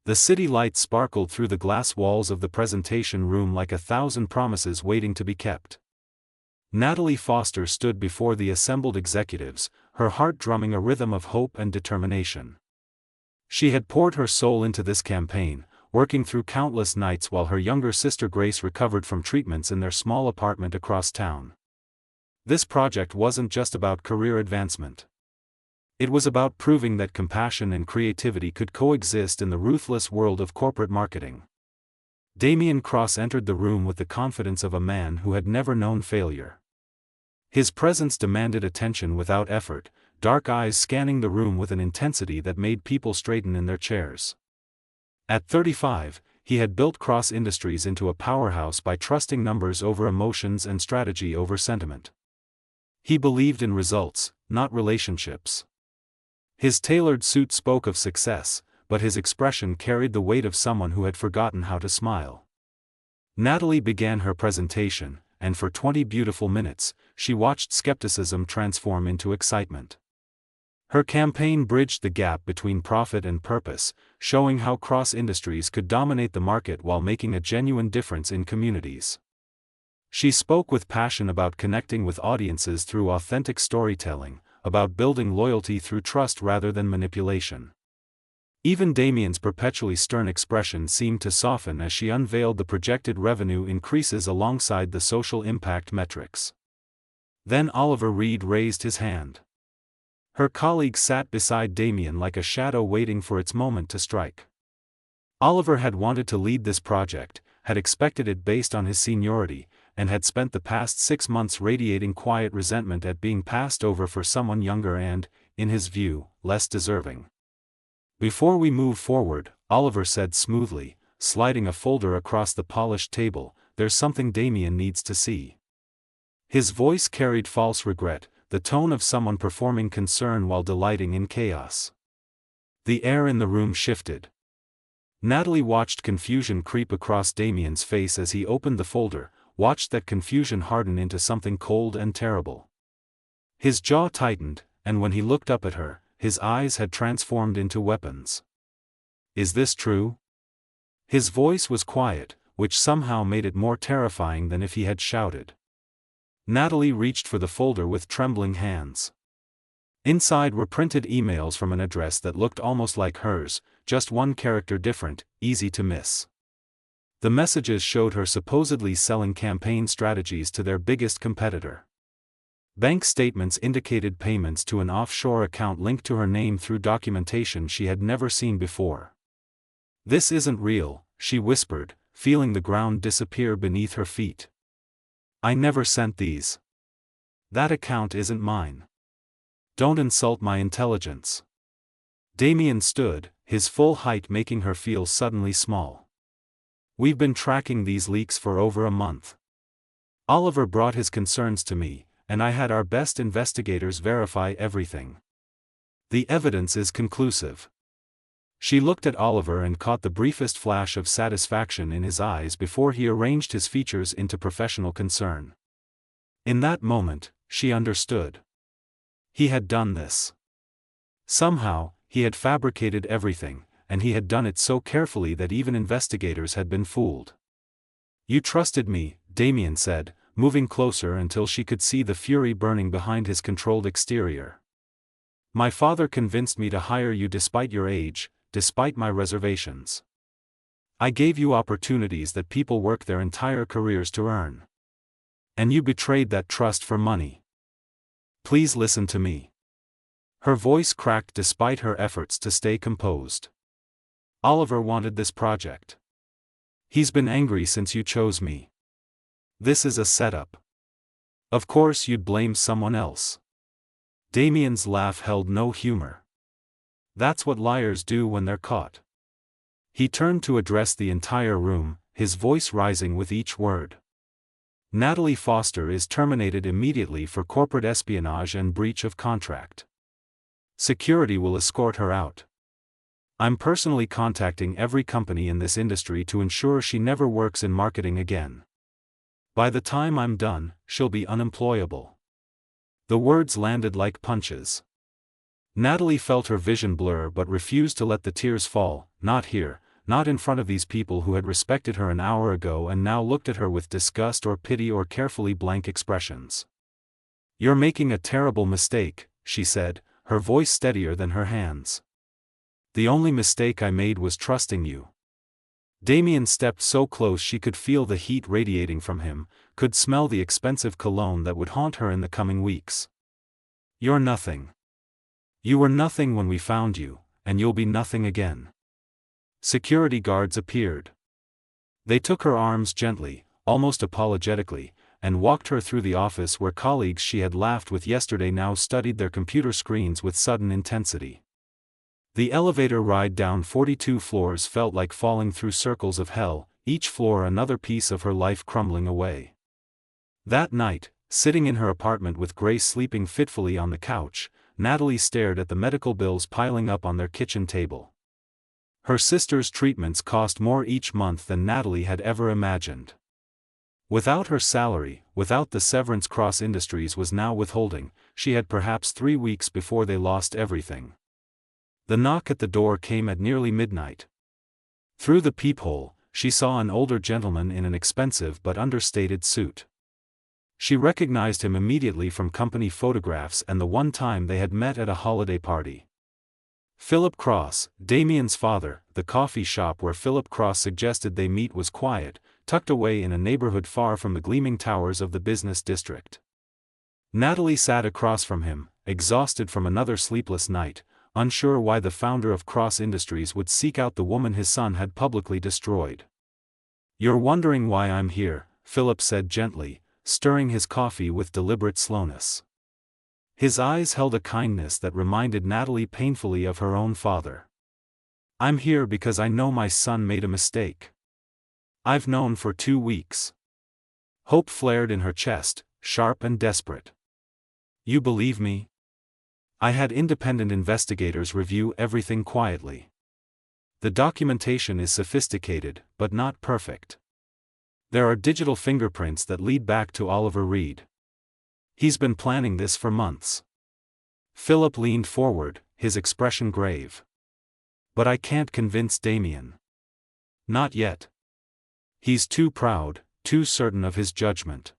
The city lights sparkled through the glass walls of the presentation room like 1,000 promises waiting to be kept. Natalie Foster stood before the assembled executives, her heart drumming a rhythm of hope and determination. She had poured her soul into this campaign, working through countless nights while her younger sister Grace recovered from treatments in their small apartment across town. This project wasn't just about career advancement. It was about proving that compassion and creativity could coexist in the ruthless world of corporate marketing. Damien Cross entered the room with the confidence of a man who had never known failure. His presence demanded attention without effort, dark eyes scanning the room with an intensity that made people straighten in their chairs. At 35, he had built Cross Industries into a powerhouse by trusting numbers over emotions and strategy over sentiment. He believed in results, not relationships. His tailored suit spoke of success, but his expression carried the weight of someone who had forgotten how to smile. Natalie began her presentation, and for 20 beautiful minutes, she watched skepticism transform into excitement. Her campaign bridged the gap between profit and purpose, showing how Cross Industries could dominate the market while making a genuine difference in communities. She spoke with passion about connecting with audiences through authentic storytelling, about building loyalty through trust rather than manipulation. Even Damien's perpetually stern expression seemed to soften as she unveiled the projected revenue increases alongside the social impact metrics. Then Oliver Reed raised his hand. Her colleague sat beside Damien like a shadow waiting for its moment to strike. Oliver had wanted to lead this project, had expected it based on his seniority, and had spent the past 6 months radiating quiet resentment at being passed over for someone younger and, in his view, less deserving. "Before we move forward," Oliver said smoothly, sliding a folder across the polished table, "there's something Damien needs to see." His voice carried false regret, the tone of someone performing concern while delighting in chaos. The air in the room shifted. Natalie watched confusion creep across Damien's face as he opened the folder, watched that confusion harden into something cold and terrible. His jaw tightened, and when he looked up at her, his eyes had transformed into weapons. "Is this true?" His voice was quiet, which somehow made it more terrifying than if he had shouted. Natalie reached for the folder with trembling hands. Inside were printed emails from an address that looked almost like hers, just one character different, easy to miss. The messages showed her supposedly selling campaign strategies to their biggest competitor. Bank statements indicated payments to an offshore account linked to her name through documentation she had never seen before. "This isn't real," she whispered, feeling the ground disappear beneath her feet. "I never sent these. That account isn't mine. Don't insult my intelligence." Damien stood, his full height making her feel suddenly small. "We've been tracking these leaks for over a month. Oliver brought his concerns to me, and I had our best investigators verify everything. The evidence is conclusive." She looked at Oliver and caught the briefest flash of satisfaction in his eyes before he arranged his features into professional concern. In that moment, she understood. He had done this. Somehow, he had fabricated everything, and he had done it so carefully that even investigators had been fooled. "You trusted me," Damien said, moving closer until she could see the fury burning behind his controlled exterior. "My father convinced me to hire you despite your age, despite my reservations. I gave you opportunities that people work their entire careers to earn. And you betrayed that trust for money. Please listen to me." Her voice cracked despite her efforts to stay composed. "Oliver wanted this project. He's been angry since you chose me. This is a setup. Of course you'd blame someone else." Damien's laugh held no humor. "That's what liars do when they're caught." He turned to address the entire room, his voice rising with each word. "Natalie Foster is terminated immediately for corporate espionage and breach of contract. Security will escort her out. I'm personally contacting every company in this industry to ensure she never works in marketing again. By the time I'm done, she'll be unemployable." The words landed like punches. Natalie felt her vision blur but refused to let the tears fall. "Not here," not in front of these people who had respected her an hour ago and now looked at her with disgust or pity or carefully blank expressions. "You're making a terrible mistake," she said, her voice steadier than her hands. "The only mistake I made was trusting you." Damien stepped so close she could feel the heat radiating from him, could smell the expensive cologne that would haunt her in the coming weeks. "You're nothing. You were nothing when we found you, and you'll be nothing again." Security guards appeared. They took her arms gently, almost apologetically, and walked her through the office where colleagues she had laughed with yesterday now studied their computer screens with sudden intensity. The elevator ride down 42 floors felt like falling through circles of hell, each floor another piece of her life crumbling away. That night, sitting in her apartment with Grace sleeping fitfully on the couch, Natalie stared at the medical bills piling up on their kitchen table. Her sister's treatments cost more each month than Natalie had ever imagined. Without her salary, without the severance Cross Industries was now withholding, she had perhaps 3 weeks before they lost everything. The knock at the door came at nearly midnight. Through the peephole, she saw an older gentleman in an expensive but understated suit. She recognized him immediately from company photographs and the one time they had met at a holiday party. Philip Cross, Damien's father. The coffee shop where Philip Cross suggested they meet was quiet, tucked away in a neighborhood far from the gleaming towers of the business district. Natalie sat across from him, exhausted from another sleepless night, unsure why the founder of Cross Industries would seek out the woman his son had publicly destroyed. "You're wondering why I'm here," Philip said gently, stirring his coffee with deliberate slowness. His eyes held a kindness that reminded Natalie painfully of her own father. "I'm here because I know my son made a mistake. I've known for 2 weeks." Hope flared in her chest, sharp and desperate. "You believe me?" "I had independent investigators review everything quietly. The documentation is sophisticated, but not perfect. There are digital fingerprints that lead back to Oliver Reed. He's been planning this for months." Philip leaned forward, his expression grave. "But I can't convince Damien. Not yet. He's too proud, too certain of his judgment.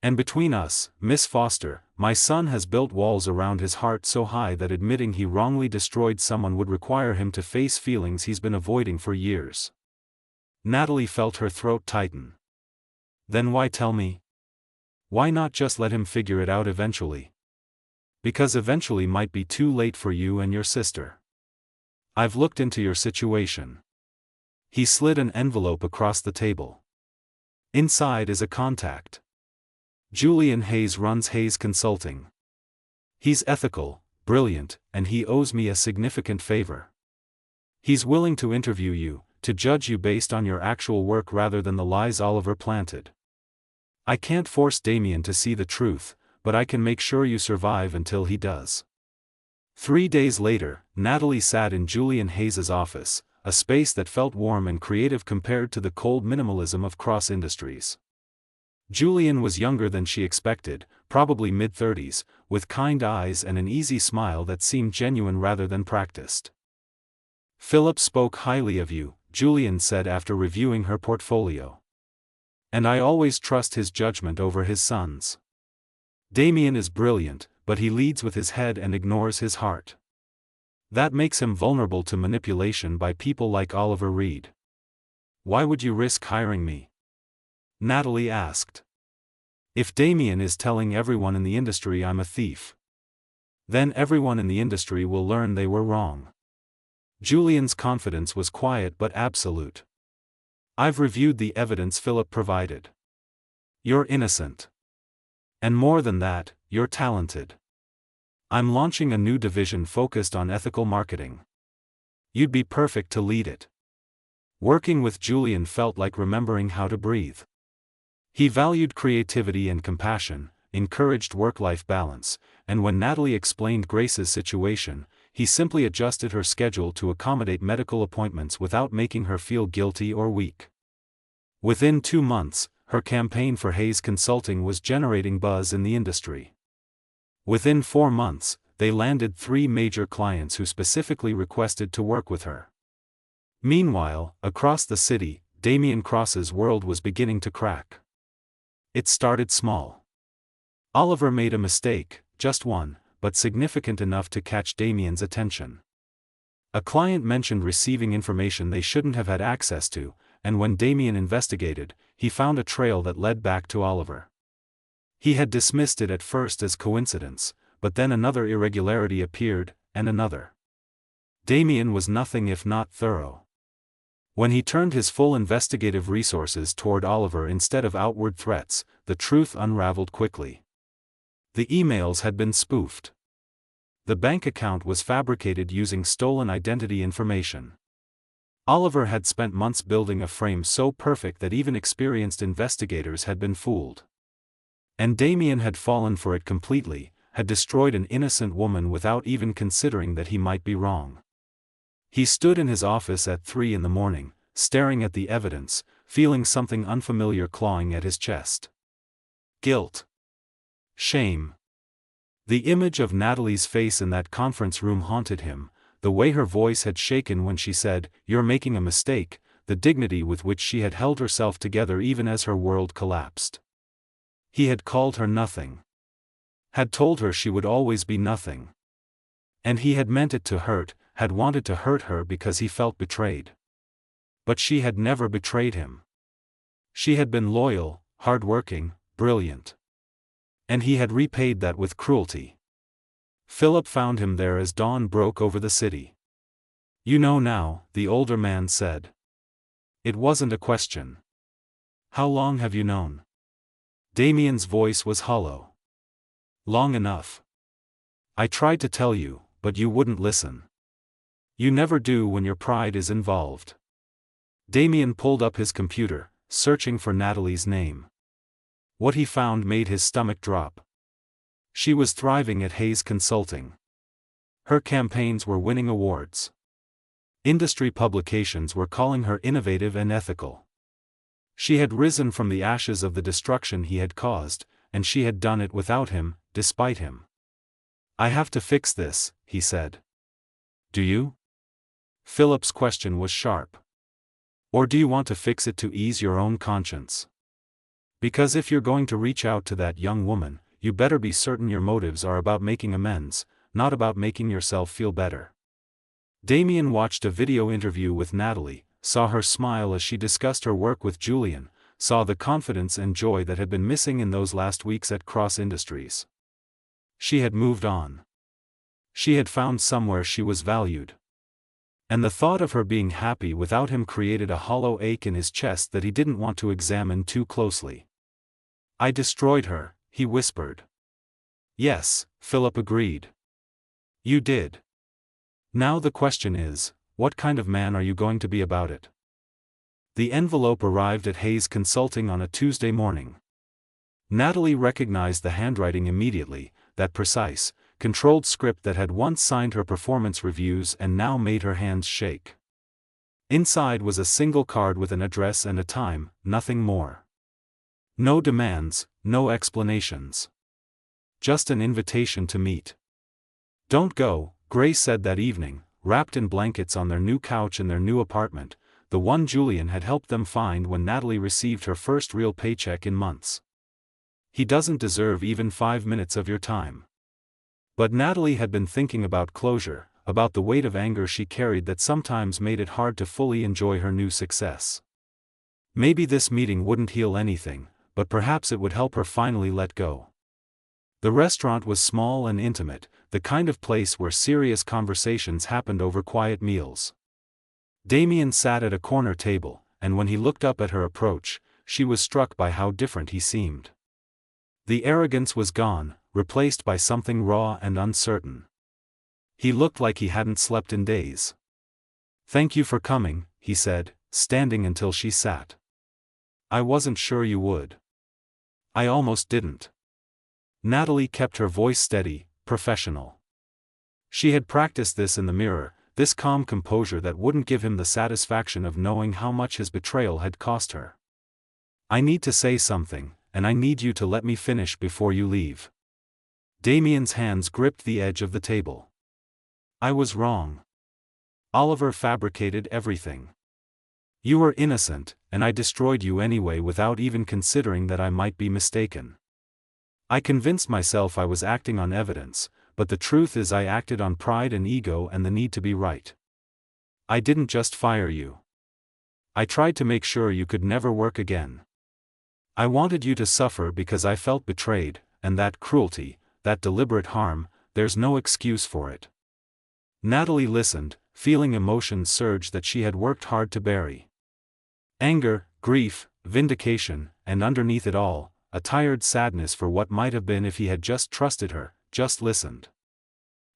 And between us, Miss Foster, my son has built walls around his heart so high that admitting he wrongly destroyed someone would require him to face feelings he's been avoiding for years." Natalie felt her throat tighten. "Then why tell me? Why not just let him figure it out eventually? Because eventually might be too late for you and your sister. I've looked into your situation." He slid an envelope across the table. "Inside is a contact. Julian Hayes runs Hayes Consulting. He's ethical, brilliant, and he owes me a significant favor. He's willing to interview you, to judge you based on your actual work rather than the lies Oliver planted. I can't force Damien to see the truth, but I can make sure you survive until he does." 3 days later, Natalie sat in Julian Hayes's office, a space that felt warm and creative compared to the cold minimalism of Cross Industries. Julian was younger than she expected, probably mid-30s, with kind eyes and an easy smile that seemed genuine rather than practiced. "Philip spoke highly of you," Julian said after reviewing her portfolio. "And I always trust his judgment over his son's. Damien is brilliant, but he leads with his head and ignores his heart. That makes him vulnerable to manipulation by people like Oliver Reed. Why would you risk hiring me?" Natalie asked. "If Damien is telling everyone in the industry I'm a thief, then everyone in the industry will learn they were wrong." Julian's confidence was quiet but absolute. "I've reviewed the evidence Philip provided. You're innocent. And more than that, you're talented. I'm launching a new division focused on ethical marketing. You'd be perfect to lead it." Working with Julian felt like remembering how to breathe. He valued creativity and compassion, encouraged work-life balance, and when Natalie explained Grace's situation, he simply adjusted her schedule to accommodate medical appointments without making her feel guilty or weak. Within 2 months, her campaign for Hayes Consulting was generating buzz in the industry. Within 4 months, they landed 3 major clients who specifically requested to work with her. Meanwhile, across the city, Damien Cross's world was beginning to crack. It started small. Oliver made a mistake, just one, but significant enough to catch Damien's attention. A client mentioned receiving information they shouldn't have had access to, and when Damien investigated, he found a trail that led back to Oliver. He had dismissed it at first as coincidence, but then another irregularity appeared, and another. Damien was nothing if not thorough. When he turned his full investigative resources toward Oliver instead of outward threats, the truth unraveled quickly. The emails had been spoofed. The bank account was fabricated using stolen identity information. Oliver had spent months building a frame so perfect that even experienced investigators had been fooled. And Damien had fallen for it completely, had destroyed an innocent woman without even considering that he might be wrong. He stood in his office at 3 a.m, staring at the evidence, feeling something unfamiliar clawing at his chest. Guilt. Shame. The image of Natalie's face in that conference room haunted him, the way her voice had shaken when she said, "You're making a mistake," the dignity with which she had held herself together even as her world collapsed. He had called her nothing. Had told her she would always be nothing. And he had meant it to hurt, had wanted to hurt her because he felt betrayed. But she had never betrayed him. She had been loyal, hardworking, brilliant. And he had repaid that with cruelty. Philip found him there as dawn broke over the city. "You know now," the older man said. It wasn't a question. "How long have you known?" Damien's voice was hollow. "Long enough. I tried to tell you, but you wouldn't listen. You never do when your pride is involved." Damien pulled up his computer, searching for Natalie's name. What he found made his stomach drop. She was thriving at Hayes Consulting. Her campaigns were winning awards. Industry publications were calling her innovative and ethical. She had risen from the ashes of the destruction he had caused, and she had done it without him, despite him. "I have to fix this," he said. "Do you?" Philip's question was sharp. "Or do you want to fix it to ease your own conscience? Because if you're going to reach out to that young woman, you better be certain your motives are about making amends, not about making yourself feel better." Damien watched a video interview with Natalie, saw her smile as she discussed her work with Julian, saw the confidence and joy that had been missing in those last weeks at Cross Industries. She had moved on. She had found somewhere she was valued. And the thought of her being happy without him created a hollow ache in his chest that he didn't want to examine too closely. "I destroyed her," he whispered. "Yes," Philip agreed. "You did. Now the question is, what kind of man are you going to be about it?" The envelope arrived at Hayes Consulting on a Tuesday morning. Natalie recognized the handwriting immediately, that precise, controlled script that had once signed her performance reviews and now made her hands shake. Inside was a single card with an address and a time, nothing more. No demands, no explanations. Just an invitation to meet. "Don't go," Gray said that evening, wrapped in blankets on their new couch in their new apartment, the one Julian had helped them find when Natalie received her first real paycheck in months. "He doesn't deserve even 5 minutes of your time." But Natalie had been thinking about closure, about the weight of anger she carried that sometimes made it hard to fully enjoy her new success. Maybe this meeting wouldn't heal anything, but perhaps it would help her finally let go. The restaurant was small and intimate, the kind of place where serious conversations happened over quiet meals. Damien sat at a corner table, and when he looked up at her approach, she was struck by how different he seemed. The arrogance was gone, replaced by something raw and uncertain. He looked like he hadn't slept in days. "Thank you for coming," he said, standing until she sat. "I wasn't sure you would." "I almost didn't." Natalie kept her voice steady, professional. She had practiced this in the mirror, this calm composure that wouldn't give him the satisfaction of knowing how much his betrayal had cost her. "I need to say something, and I need you to let me finish before you leave." Damien's hands gripped the edge of the table. "I was wrong. Oliver fabricated everything. You were innocent, and I destroyed you anyway without even considering that I might be mistaken. I convinced myself I was acting on evidence, but the truth is I acted on pride and ego and the need to be right. I didn't just fire you. I tried to make sure you could never work again. I wanted you to suffer because I felt betrayed, and that cruelty, that deliberate harm, there's no excuse for it. Natalie listened, feeling emotions surge that she had worked hard to bury. Anger, grief, vindication, and underneath it all, a tired sadness for what might have been if he had just trusted her, just listened.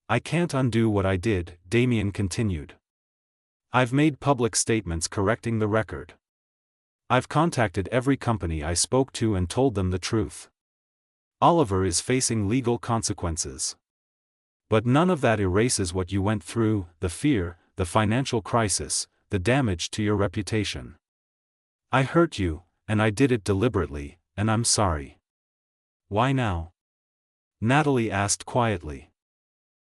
I can't undo what I did, Damien continued. I've made public statements correcting the record. I've contacted every company I spoke to and told them the truth. Oliver is facing legal consequences. But none of that erases what you went through, the fear, the financial crisis, the damage to your reputation. I hurt you, and I did it deliberately, and I'm sorry. Why now? Natalie asked quietly.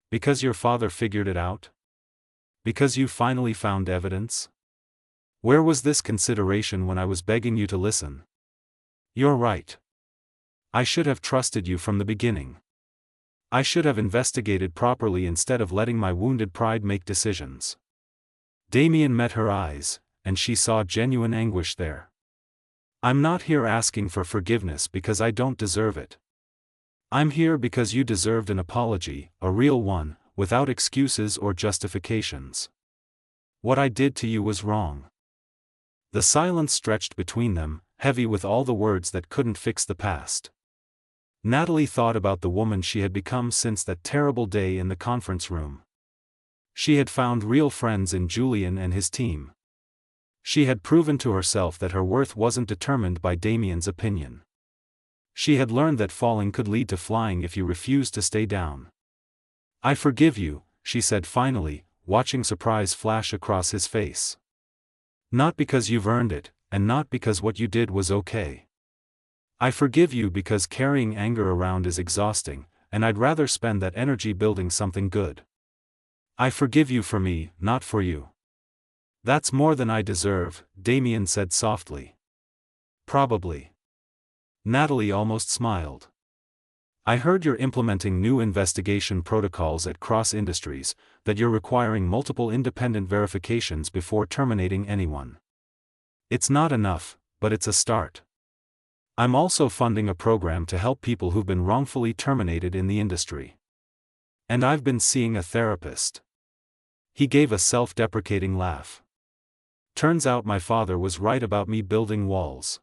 Because your father figured it out? Because you finally found evidence? Where was this consideration when I was begging you to listen? You're right. I should have trusted you from the beginning. I should have investigated properly instead of letting my wounded pride make decisions. Damien met her eyes, and she saw genuine anguish there. I'm not here asking for forgiveness because I don't deserve it. I'm here because you deserved an apology, a real one, without excuses or justifications. What I did to you was wrong. The silence stretched between them, heavy with all the words that couldn't fix the past. Natalie thought about the woman she had become since that terrible day in the conference room. She had found real friends in Julian and his team. She had proven to herself that her worth wasn't determined by Damien's opinion. She had learned that falling could lead to flying if you refused to stay down. I forgive you, she said finally, watching surprise flash across his face. Not because you've earned it, and not because what you did was okay. I forgive you because carrying anger around is exhausting, and I'd rather spend that energy building something good. I forgive you for me, not for you. That's more than I deserve, Damien said softly. Probably. Natalie almost smiled. I heard you're implementing new investigation protocols at Cross Industries, that you're requiring multiple independent verifications before terminating anyone. It's not enough, but it's a start. I'm also funding a program to help people who've been wrongfully terminated in the industry. And I've been seeing a therapist. He gave a self-deprecating laugh. Turns out my father was right about me building walls.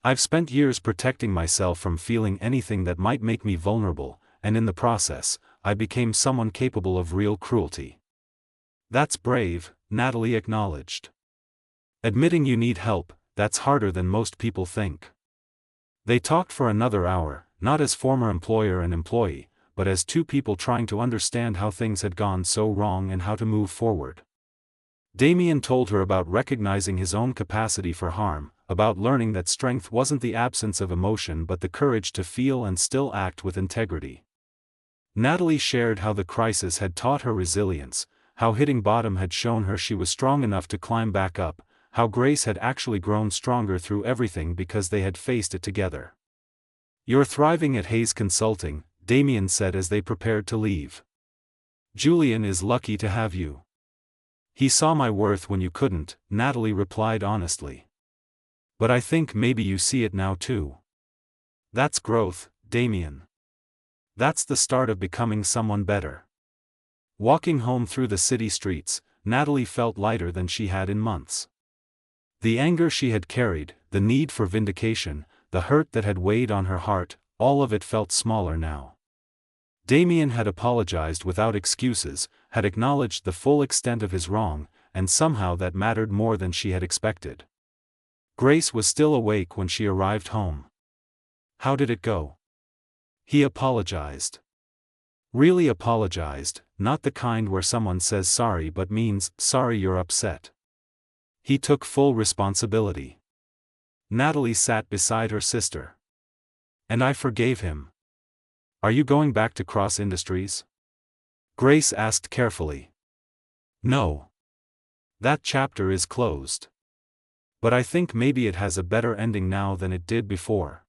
I've spent years protecting myself from feeling anything that might make me vulnerable, and in the process, I became someone capable of real cruelty. That's brave, Natalie acknowledged. Admitting you need help, that's harder than most people think. They talked for another hour, not as former employer and employee, but as two people trying to understand how things had gone so wrong and how to move forward. Damien told her about recognizing his own capacity for harm, about learning that strength wasn't the absence of emotion but the courage to feel and still act with integrity. Natalie shared how the crisis had taught her resilience, how hitting bottom had shown her she was strong enough to climb back up, how Grace had actually grown stronger through everything because they had faced it together. You're thriving at Hayes Consulting, Damien said as they prepared to leave. Julian is lucky to have you. He saw my worth when you couldn't, Natalie replied honestly. But I think maybe you see it now too. That's growth, Damien. That's the start of becoming someone better. Walking home through the city streets, Natalie felt lighter than she had in months. The anger she had carried, the need for vindication, the hurt that had weighed on her heart, all of it felt smaller now. Damien had apologized without excuses, had acknowledged the full extent of his wrong, and somehow that mattered more than she had expected. Grace was still awake when she arrived home. How did it go? He apologized. Really apologized, not the kind where someone says sorry but means, sorry you're upset. He took full responsibility. Natalie sat beside her sister. And I forgave him. Are you going back to Cross Industries? Grace asked carefully. No. That chapter is closed. But I think maybe it has a better ending now than it did before.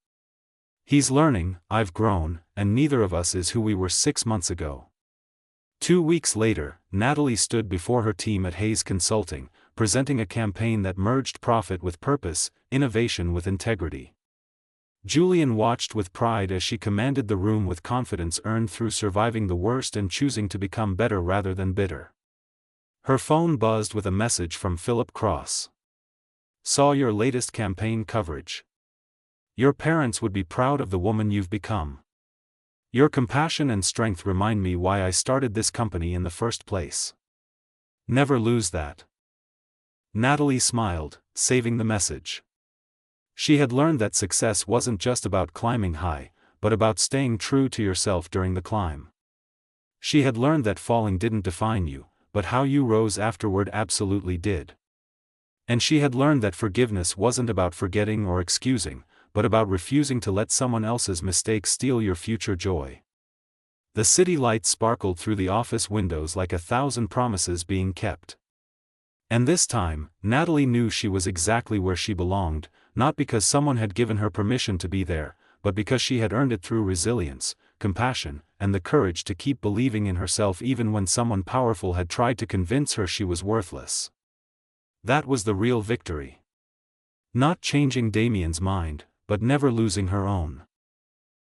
He's learning, I've grown, and neither of us is who we were 6 months ago. 2 weeks later, Natalie stood before her team at Hayes Consulting, presenting a campaign that merged profit with purpose, innovation with integrity. Julian watched with pride as she commanded the room with confidence earned through surviving the worst and choosing to become better rather than bitter. Her phone buzzed with a message from Philip Cross. Saw your latest campaign coverage. Your parents would be proud of the woman you've become. Your compassion and strength remind me why I started this company in the first place. Never lose that. Natalie smiled, saving the message. She had learned that success wasn't just about climbing high, but about staying true to yourself during the climb. She had learned that falling didn't define you, but how you rose afterward absolutely did. And she had learned that forgiveness wasn't about forgetting or excusing, but about refusing to let someone else's mistakes steal your future joy. The city lights sparkled through the office windows like 1,000 promises being kept. And this time, Natalie knew she was exactly where she belonged, not because someone had given her permission to be there, but because she had earned it through resilience, compassion, and the courage to keep believing in herself even when someone powerful had tried to convince her she was worthless. That was the real victory. Not changing Damien's mind, but never losing her own.